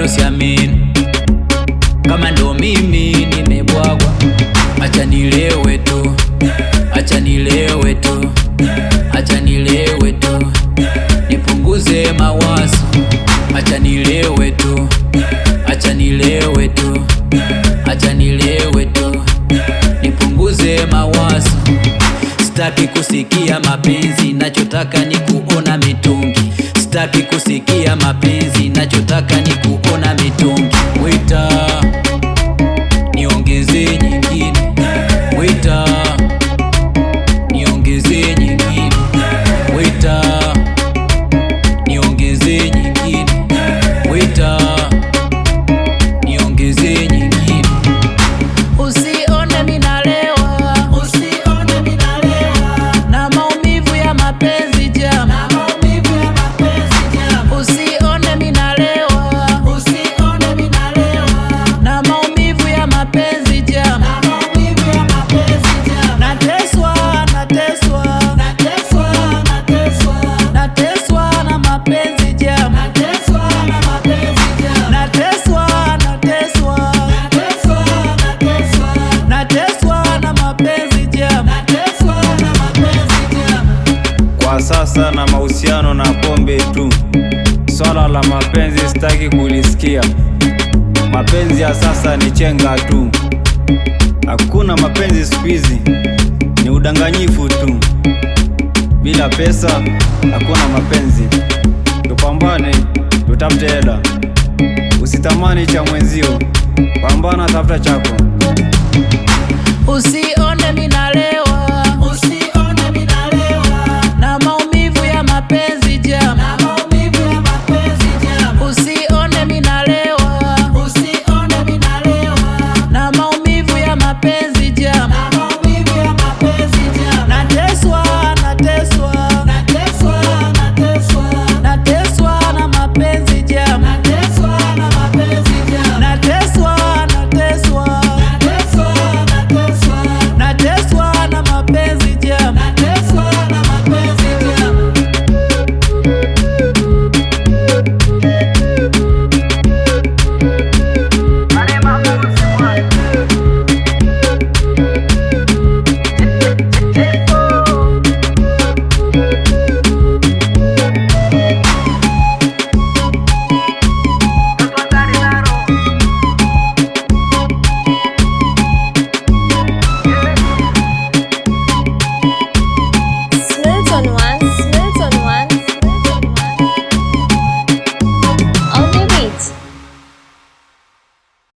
bado siamini kama ndo mimi nimebwagwa. Acha nilewe tu, acha nilewe tu, acha nilewe tu, nipunguze mawazo. Acha nilewe tu, acha nilewe tu, acha nilewe tu, nipunguze mawazo. Sitaki kusikia mapenzi, nachotaka ni kuona mitungi. Sitaki kusikia mapenzi, nachotaka ni kuona mitungi. Wita niongeze nyingine, wita niongeze nyingine, wita niongeze nyingine, wita niongeze nyingine. Usione minalewa, usione minalewa na maumivu ya mapenzi jam, na maumivu ya mapenzi jam. Usione minalewa, usione minalewa na maumivu ya mapenzi jam, na maumivu ya mapenzi jam. Nateswa, nateswa, nateswa, nateswa, nateswa na mapenzi jam, nateswa na mapenzi jam. Nateswa, nateswa, nateswa, nateswa, nateswa na mapenzi jam, nateswa na mapenzi jam. Kwa sasa na mahusiano na pombe tu, swala la mapenzi sitaki kulisikia. Mapenzi ya sasa ni chenga tu, hakuna mapenzi siku hizi, ni udanganyifu tu. Bila pesa hakuna mapenzi. Tupambane, tutafute hela, usitamani cha mwenzio, pambana, tafuta chako. Usione minalewa.